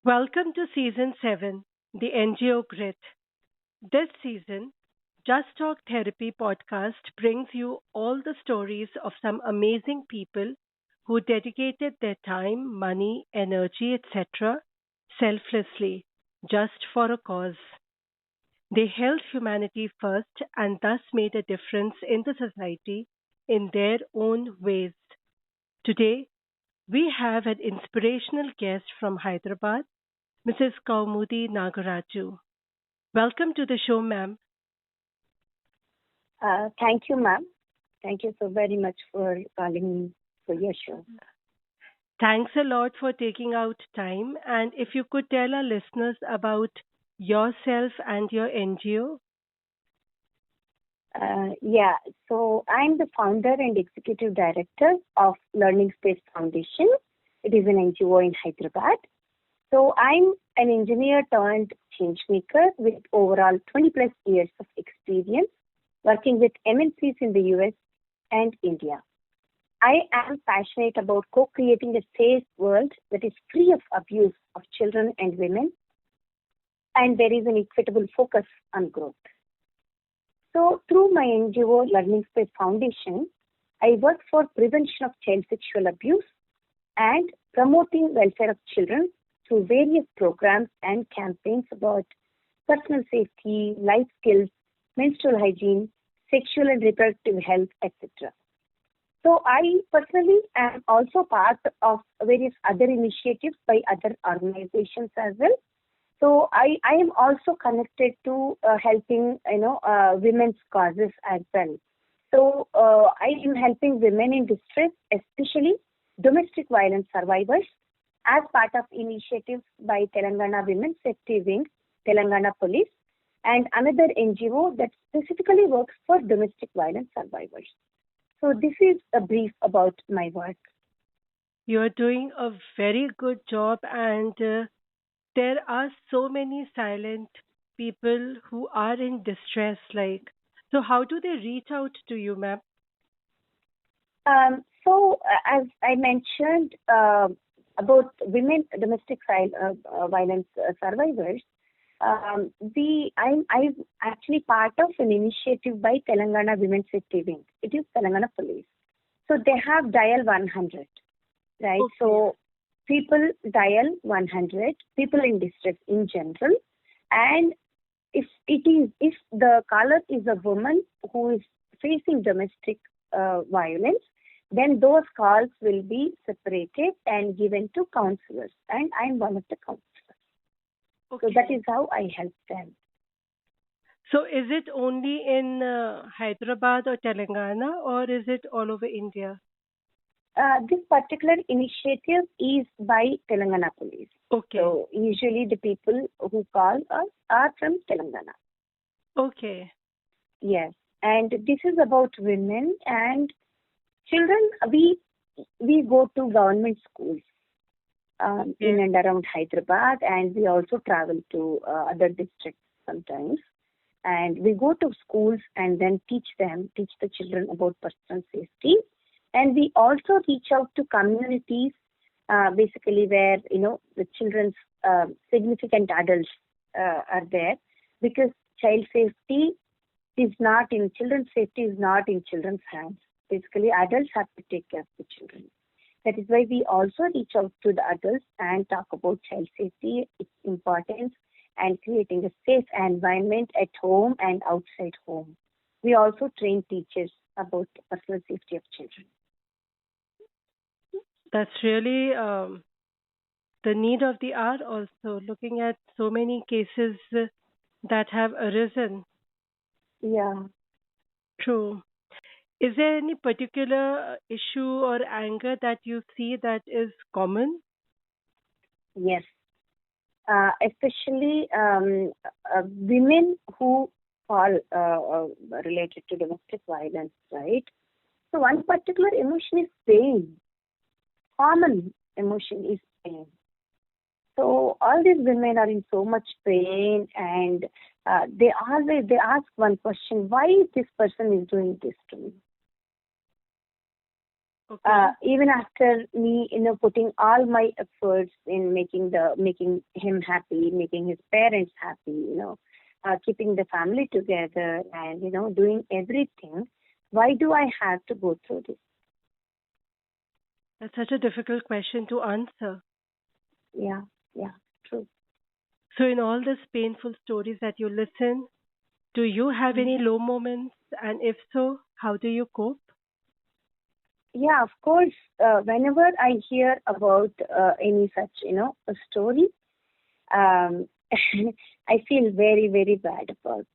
Welcome to Season 7, the NGO Grit. This season, Just Talk Therapy podcast brings you all the stories of some amazing people who dedicated their time, money, energy, etc. selflessly, just for a cause. They held humanity first and thus made a difference in the society in their own ways. Today, we have an inspirational guest from Hyderabad, Mrs. Kaumudi Nagaraju. Welcome to the show, ma'am. Thank you, ma'am. Thank you so very much for calling me for your show. Thanks a lot for taking out time. And if you could tell our listeners about yourself and your NGO. Yeah, so I'm the founder and executive director of Learning Space Foundation. It is an NGO in Hyderabad. So I'm an engineer turned change maker with overall 20 plus years of experience working with MNCs in the US and India. I am passionate about co-creating a safe world that is free of abuse of children and women, and there is an equitable focus on growth. So through my NGO Learning Space Foundation, I work for prevention of child sexual abuse and promoting welfare of children through various programs and campaigns about personal safety, life skills, menstrual hygiene, sexual and reproductive health, etc. So I personally am also part of various other initiatives by other organizations as well. So I am also connected to helping women's causes as well. So I am helping women in distress, especially domestic violence survivors, as part of initiatives by Telangana Women's Safety Wing, Telangana Police, and another NGO that specifically works for domestic violence survivors. So this is a brief about my work. You're doing a very good job, and there are so many silent people who are in distress. So how do they reach out to you, ma'am? As I mentioned about women domestic violence survivors, I'm actually part of an initiative by Telangana Women's Safety Wing. It is Telangana Police. So they have dial 100, right? Okay. So people dial 100, people in distress in general, and if the caller is a woman who is facing domestic violence, then those calls will be separated and given to counselors, and I'm one of the counselors. Okay. So that is how I help them. So is it only in Hyderabad or Telangana, or is it all over India? This particular initiative is by Telangana Police. Okay. So usually the people who call us are from Telangana. Okay. Yes, and this is about women and children. We go to government schools in and around Hyderabad, and we also travel to other districts sometimes. And we go to schools and then teach the children about personal safety. And we also reach out to communities, basically where the children's significant adults are there, because child safety is not in children's safety is not in children's hands. Basically, adults have to take care of the children. That is why we also reach out to the adults and talk about child safety, its importance, and creating a safe environment at home and outside home. We also train teachers about personal safety of children. That's really the need of the hour also, looking at so many cases that have arisen. Yeah. True. Is there any particular issue or anger that you see that is common? Yes. Especially women who fall related to domestic violence, right? So one particular emotion is pain. Common emotion is pain. So all these women are in so much pain, and they ask one question: why this person is doing this to me? Okay. Even after me, putting all my efforts in making him happy, making his parents happy, keeping the family together, and doing everything. Why do I have to go through this? That's such a difficult question to answer. Yeah, yeah, true. So, in all these painful stories that you listen, do you have any Mhm. low moments? And if so, how do you cope? Yeah, of course. Whenever I hear about any such, a story, um, I feel very, very bad about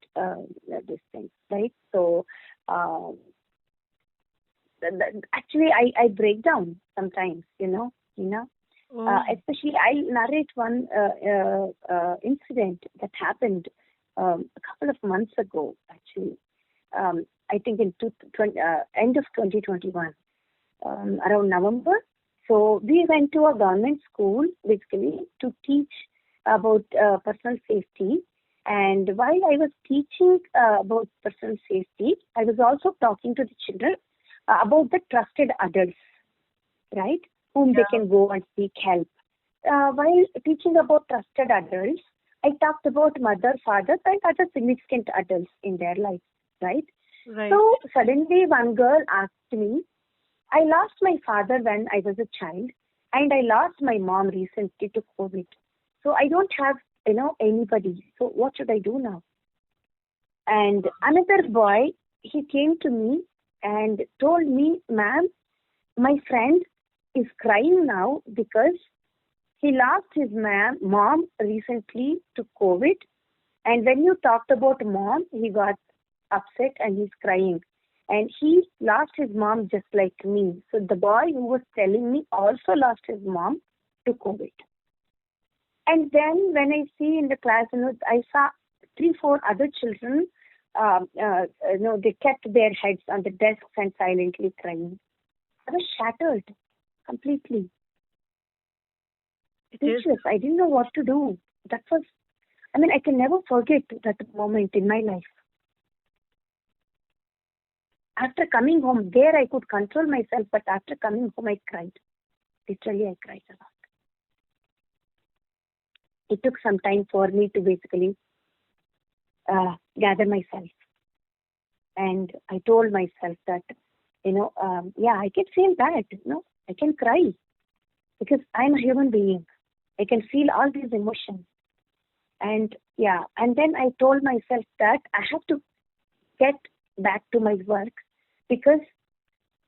this thing, right? So, uh, actually, I break down sometimes, Oh, especially I'll narrate one incident that happened a couple of months ago, actually. I think in end of 2021, around November. So we went to a government school basically to teach about personal safety. And while I was teaching about personal safety, I was also talking to the children about the trusted adults, right? Whom they yeah, can go and seek help. While teaching about trusted adults, I talked about mother, father, and other significant adults in their life, right? right. So suddenly one girl asked me, I lost my father when I was a child, and I lost my mom recently to COVID. So I don't have, anybody. So what should I do now? And another boy, he came to me and told me, ma'am, my friend is crying now because he lost his mom recently to COVID. And when you talked about mom, he got upset and he's crying. And he lost his mom just like me. So the boy who was telling me also lost his mom to COVID. And then when I see in the class, I saw three, four other children. They kept their heads on the desks and silently crying. I was shattered completely, It is. speechless. I didn't know what to do. That was, I can never forget that moment in my life. After coming home, there I could control myself, but after coming home, I cried. Literally, I cried a lot. It took some time for me to basically gather myself. And I told myself that, yeah, I can feel bad, I can cry because I'm a human being. I can feel all these emotions. And yeah, and then I told myself that I have to get back to my work because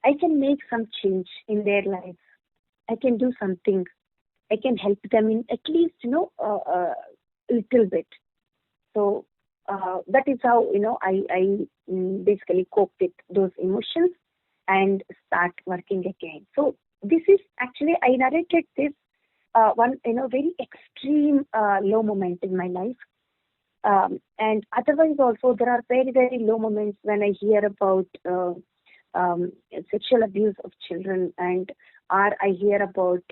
I can make some change in their lives. I can do something. I can help them in at least, little bit. So that is how, I basically cope with those emotions and start working again. So this is actually, I narrated this one, very extreme low moment in my life. And otherwise also there are very, very low moments when I hear about um, sexual abuse of children, and or I hear about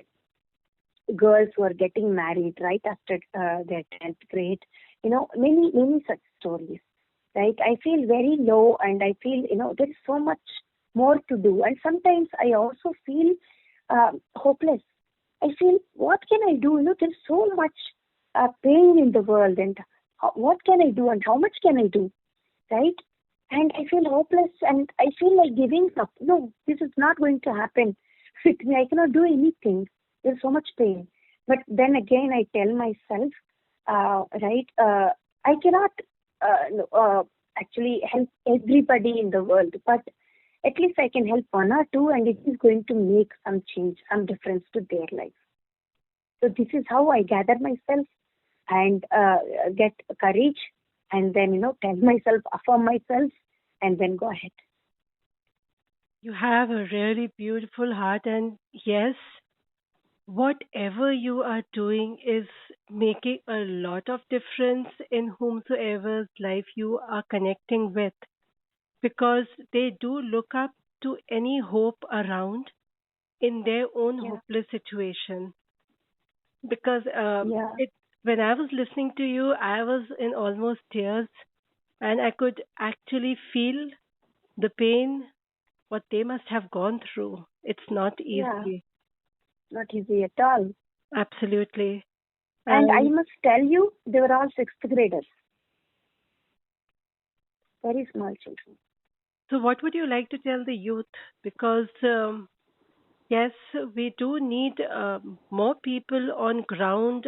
girls who are getting married right after their 10th grade. Many, many such stories, right? I feel very low and I feel, there is so much more to do. And sometimes I also feel hopeless. I feel, what can I do? There's so much pain in the world, and what can I do and how much can I do, right? And I feel hopeless and I feel like giving up. No, this is not going to happen with me. I cannot do anything. There's so much pain. But then again, I tell myself, right, I cannot no, actually help everybody in the world, but at least I can help one or two, and it is going to make some change, some difference to their life. So this is how I gather myself and get courage, and then tell myself, affirm myself, and then go ahead. You have a really beautiful heart, and yes, whatever you are doing is making a lot of difference in whomsoever's life you are connecting with, because they do look up to any hope around in their own Yeah, hopeless situation. Because yeah, it when I was listening to you, I was in almost tears, and I could actually feel the pain what they must have gone through. It's not Yeah, easy. not easy at all. Absolutely. And I And must tell you, they were all sixth graders, very small children. so, what would you like to tell the youth? Because yes, we do need more people on ground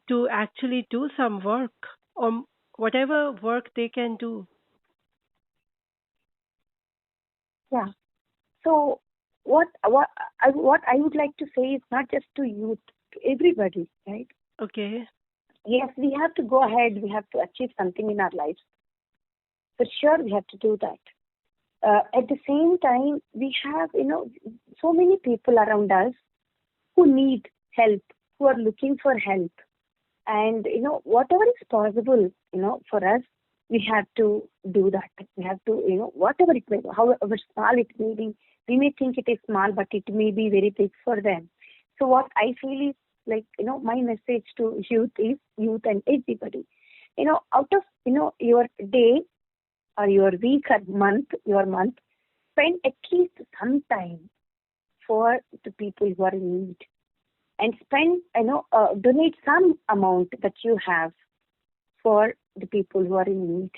to actually do some work or whatever work they can do. Yeah. So what I would like to say is not just to youth, to everybody, right? Okay. Yes, we have to go ahead. We have to achieve something in our lives. For sure, we have to do that. At the same time, we have, so many people around us who need help, who are looking for help. And, whatever is possible, for us, we have to do that. We have to, whatever it may be, however small it may be, we may think it is small, but it may be very big for them. So what I feel is like, my message to youth is youth and everybody, out of, your day or your week or your month, spend at least some time for the people who are in need and spend, donate some amount that you have for the people who are in need.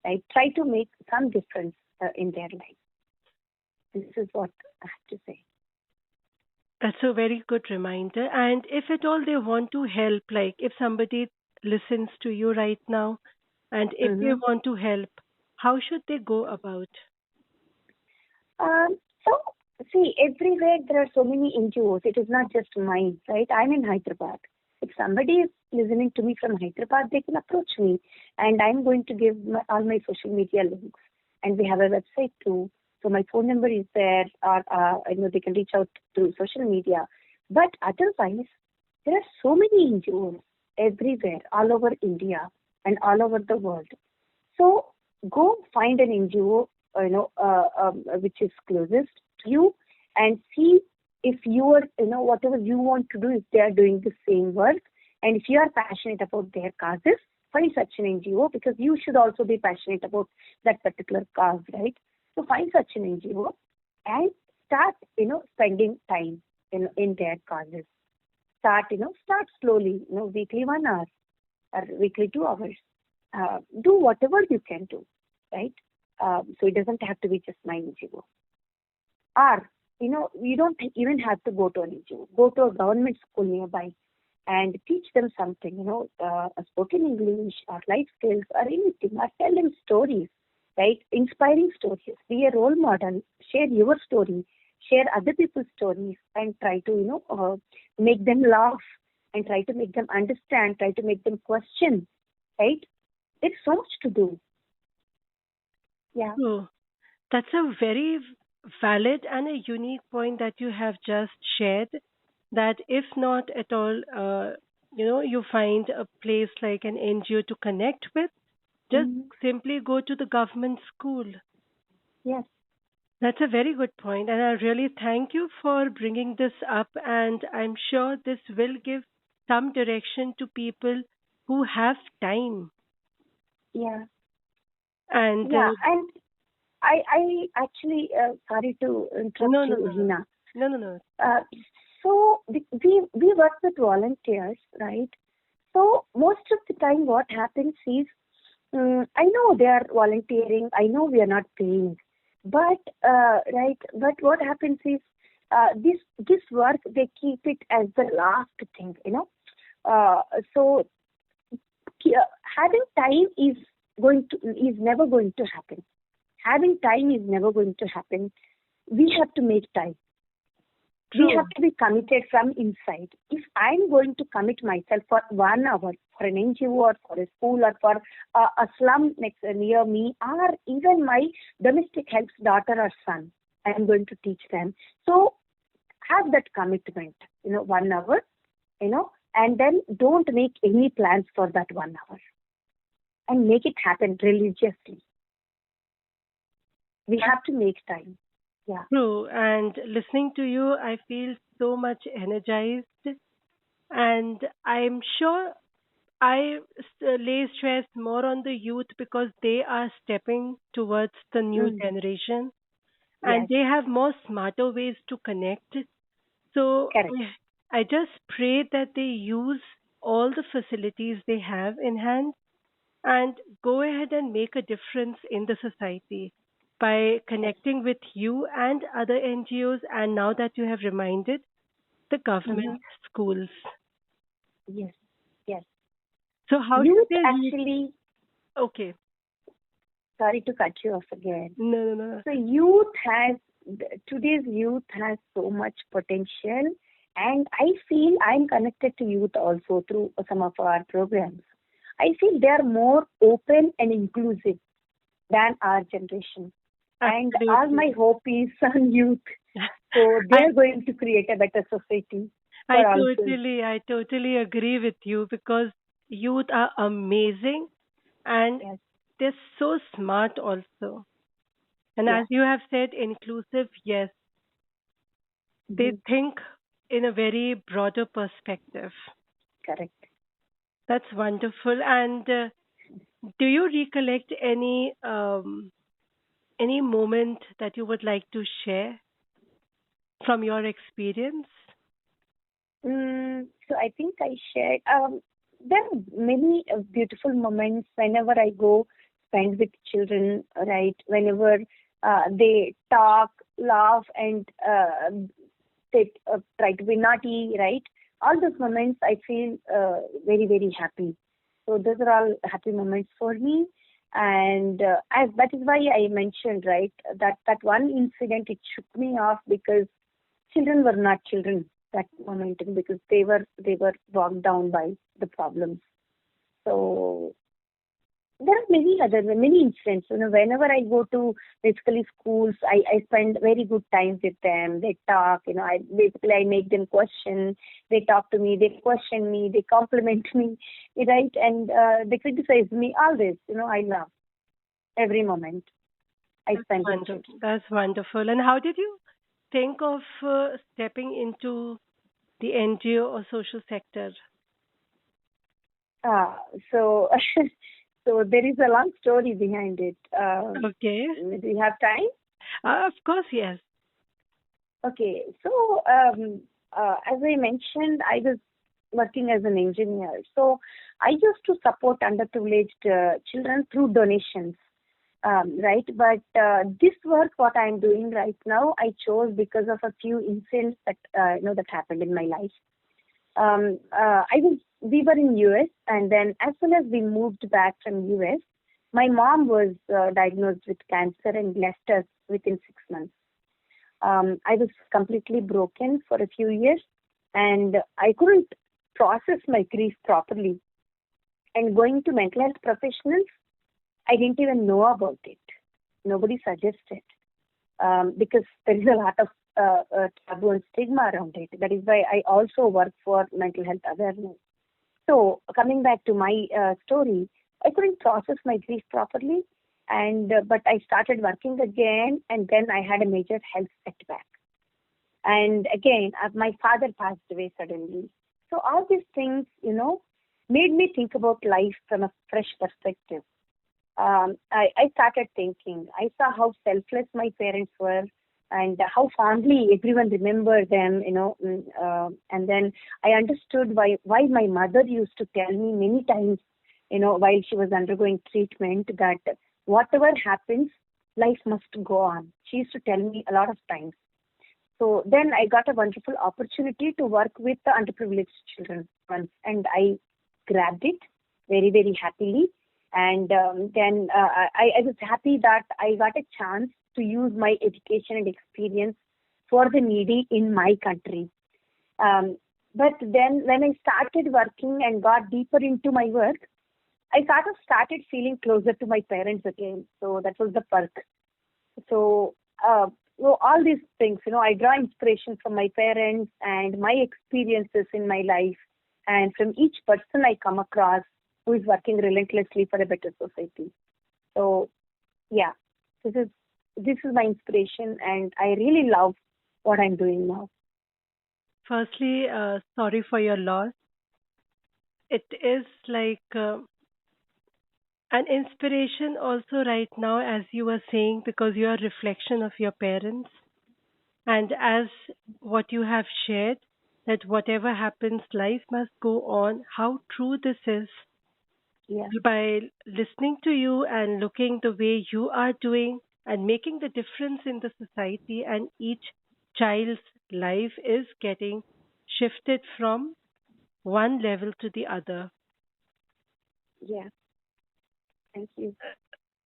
Right? Try to make some difference in their life. This is what I have to say. That's a very good reminder. And if at all they want to help, like if somebody listens to you right now and if they Mm-hmm. want to help, how should they go about? So, see, everywhere there are so many NGOs. It is not just mine, right? I'm in Hyderabad. If somebody is listening to me from Hyderabad, they can approach me, and I'm going to give all my social media links. And we have a website too. So my phone number is there, or they can reach out through social media. But otherwise, there are so many NGOs everywhere, all over India and all over the world. So go find an NGO, which is closest to you, and see if you are, whatever you want to do, if they are doing the same work, and if you are passionate about their causes, find such an NGO because you should also be passionate about that particular cause, right? So find such an NGO and start, spending time in their causes. Start slowly, weekly 1 hour or weekly 2 hours. Do whatever you can do, right? So it doesn't have to be just my NGO. Or, you don't even have to go to an NGO. Go to a government school nearby and teach them something, a spoken English or life skills or anything, or tell them stories, right? Inspiring stories. Be a role model. Share your story. Share other people's stories and try to, make them laugh and try to make them understand, try to make them question, right? There's so much to do. Yeah. So that's a very valid and a unique point that you have just shared. That if not at all, you find a place like an NGO to connect with, just Hmm. simply go to the government school. Yes. That's a very good point, and I really thank you for bringing this up. And I'm sure this will give some direction to people who have time. Yeah. And Yeah. And I actually, sorry to interrupt no, no, you, no, no, Hina. no, no, no. Uh, so we work with volunteers, right? So most of the time, what happens is, I know they are volunteering. I know we are not paying, but right. But what happens is, this work they keep it as the last thing, Uh, so having time is never going to happen. Having time is never going to happen. We have to make time. We have True. to be committed from inside. If I'm going to commit myself for 1 hour for an NGO or for a school or for a slum near me or even my domestic helps daughter or son, I'm going to teach them. So have that commitment, 1 hour, and then don't make any plans for that 1 hour and make it happen religiously. We have to make time. Yeah. True. And listening to you, I feel so much energized. And I'm sure lay stress more on the youth because they are stepping towards the new Mm. generation. and Yes. they have more smarter ways to connect. So Correct. I just pray that they use all the facilities they have in hand and go ahead and make a difference in the society by Yes. connecting with you and other NGOs, and now that you have reminded, the Mm-hmm. government schools. Yes. Yes. So how should Youth their youth? actually, Okay, sorry to cut you off again. no, no, no. So youth has, today's youth has so much potential, and I feel I'm connected to youth also through some of our programs. I feel they are more open and inclusive than our generation. And all Absolutely. my hope is on youth. So they I are going to create a better society I for all. totally agree with you because youth are amazing and Yes. they're so smart also. And Yeah. as you have said, inclusive, yes, they Hmm. think in a very broader perspective. Correct. That's wonderful. And do you recollect any moment that you would like to share from your experience? So I think I shared. There are many beautiful moments whenever I go spend with children. Right, whenever they talk, laugh, and they try to be naughty. Right, all those moments I feel very very happy. So those are all happy moments for me. And as that is why I mentioned right that one incident it shook me off because children were not children that moment because they were bogged down by the problems. So there are many incidents. Whenever I go to basically schools, I spend very good time with them. They talk. I make them question. They talk to me. They question me. They compliment me, right? And they criticize me. All this, I love every moment I That's spend with wonderful. children. That's wonderful. And how did you think of stepping into the NGO or social sector? Ah, so so there is a long story behind it. Okay. Do you have time? Of course, yes. Okay. So as I mentioned, I was working as an engineer. So I used to support underprivileged children through donations. Right, but this work, what I'm doing right now, I chose because of a few incidents that that happened in my life. We were in US, and then as soon as we moved back from US, my mom was diagnosed with cancer and left us within 6 months. I was completely broken for a few years, and I couldn't process my grief properly. And going to mental health professionals, I didn't even know about it. Nobody suggested because there is a lot of taboo and stigma around it. That is why I also work for mental health awareness. So coming back to my story, I couldn't process my grief properly, and but I started working again, and then I had a major health setback. And again, my father passed away suddenly. So all these things, made me think about life from a fresh perspective. I started thinking. I saw how selfless my parents were and how fondly everyone remembered them, and then I understood why my mother used to tell me many times, while she was undergoing treatment, that whatever happens, life must go on. She used to tell me a lot of times. So then I got a wonderful opportunity to work with the underprivileged children once, and I grabbed it very, very happily. And then I was happy that I got a chance to use my education and experience for the needy in my country. Um, but then when I started working and got deeper into my work, I sort of started feeling closer to my parents again. So that was the perk. So, all these things, I draw inspiration from my parents and my experiences in my life, and from each person I come across who is working relentlessly for a better society. So, yeah, this is this is my inspiration, and I really love what I'm doing now. Firstly, sorry for your loss. It is like An inspiration also right now, as you were saying, because you are a reflection of your parents. And as what you have shared, that whatever happens, life must go on. How true this is. Yeah, By listening to you and looking the way you are doing and making the difference in the society, and each child's life is getting shifted from one level to the other. yeah. Thank you.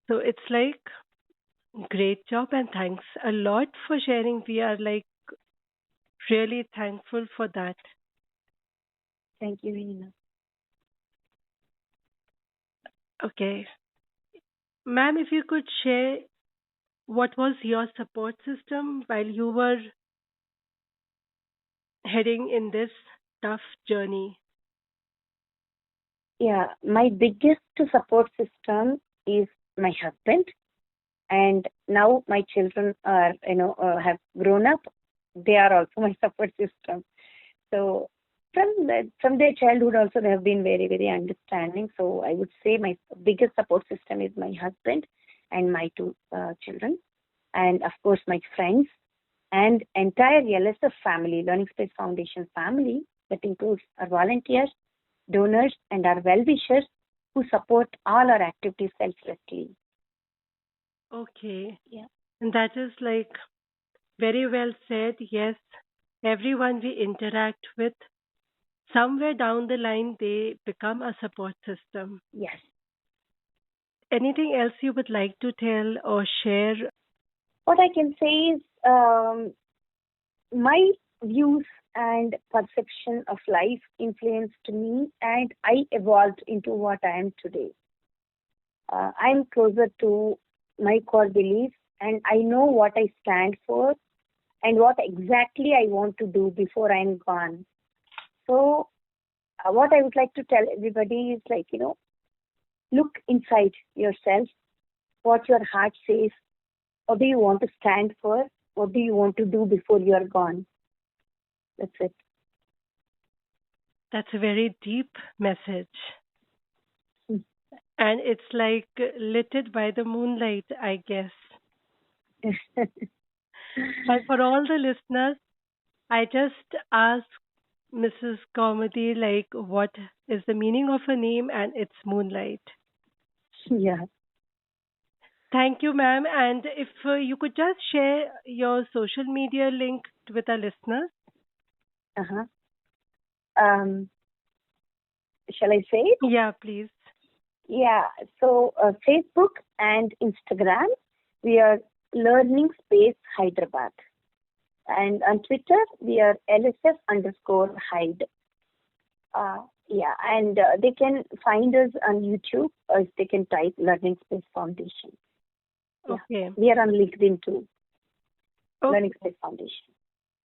So it's like great job and thanks a lot for sharing. We are like really thankful for that. Thank you, Hina. Okay. Ma'am, if you could share what was your support system while you were heading in this tough journey? Yeah, my biggest support system is my husband, and now my children are, have grown up. They are also my support system. So from their childhood also they have been very very understanding. So I would say my biggest support system is my husband and my two children, and of course my friends and entire LSF family, Learning Space Foundation family, that includes our volunteers, donors, and our well-wishers who support all our activities selflessly. Okay. Yeah. And that is like very well said. Yes, everyone we interact with, somewhere down the line, they become a support system. Yes. Anything else you would like to tell or share? What I can say is my views and perception of life influenced me, and I evolved into what I am today. I'm closer to my core beliefs, and I know what I stand for and what exactly I want to do before I'm gone. So, what I would like to tell everybody is like, look inside yourself, what your heart says, what do you want to stand for, what do you want to do before you're gone. That's it. That's a very deep message. And it's like lit by the moonlight, I guess. And for all the listeners, I just asked Mrs. Kaumudi, like, what is the meaning of a name, and it's moonlight. Yeah. Thank you, ma'am. And if you could just share your social media link with our listeners. Uh-huh. Um, shall I say it? Yeah, please. Yeah. So, Facebook and Instagram, we are Learning Space Hyderabad. And on Twitter, we are LSF underscore Hyde. Yeah, and they can find us on YouTube, or they can type Learning Space Foundation. Yeah, Okay. we are on LinkedIn too, Learning Okay. Space Foundation.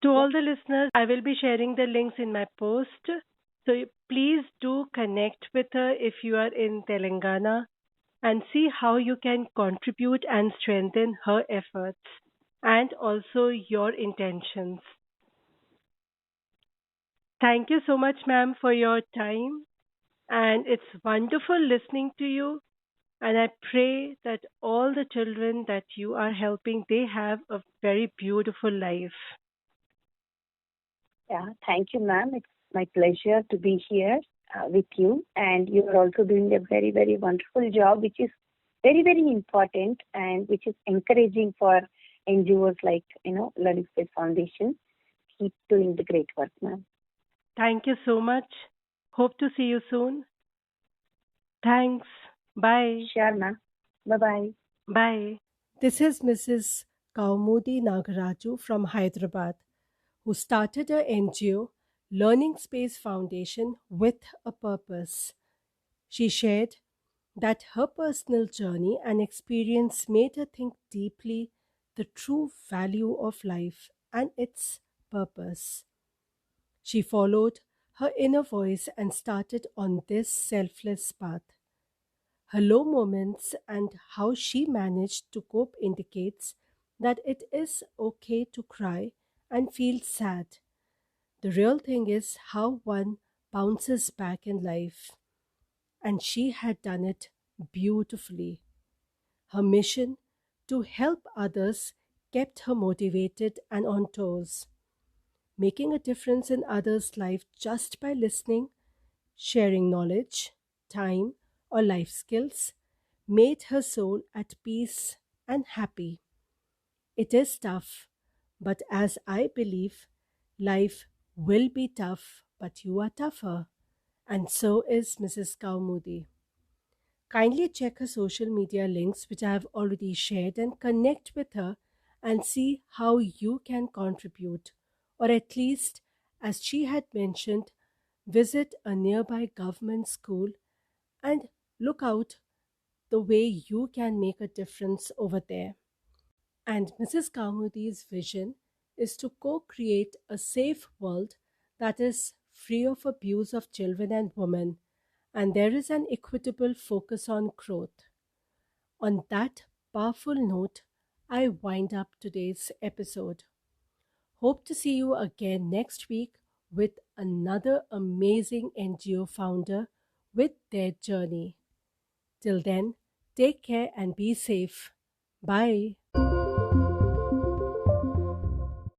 To Yeah, all the listeners, I will be sharing the links in my post. So please do connect with her if you are in Telangana and see how you can contribute and strengthen her efforts and also your intentions. Thank you so much, ma'am, for your time. And it's wonderful listening to you. And I pray that all the children that you are helping, they have a very beautiful life. yeah. Thank you, ma'am. It's my pleasure to be here with you, and you are also doing a very, very wonderful job, which is very, very important and which is encouraging for NGOs like Learning Space Foundation. Keep doing the great work, ma'am. Thank you so much. Hope to see you soon. Thanks. Bye. Sure, ma'am. Bye bye. Bye. This is Mrs. Kaumudi Nagaraju from Hyderabad, who started a NGO, Learning Space Foundation, with a purpose. She shared that her personal journey and experience made her think deeply the true value of life and its purpose. She followed her inner voice and started on this selfless path. Her low moments and how she managed to cope indicates that it is okay to cry and feel sad. The real thing is how one bounces back in life, and she had done it beautifully. Her mission to help others kept her motivated and on toes. Making a difference in others' life just by listening, sharing knowledge, time, or life skills made her soul at peace and happy. It is tough, but as I believe, life will be tough, but you are tougher. And so is Mrs. Kaumudi. Kindly check her social media links, which I have already shared, and connect with her and see how you can contribute. Or at least, as she had mentioned, visit a nearby government school and look out the way you can make a difference over there. And Mrs. Kaumudi's vision is to co create a safe world that is free of abuse of children and women, and there is an equitable focus on growth. On that powerful note, I wind up today's episode. Hope to see you again next week with another amazing NGO founder with their journey. Till then, take care and be safe. Bye.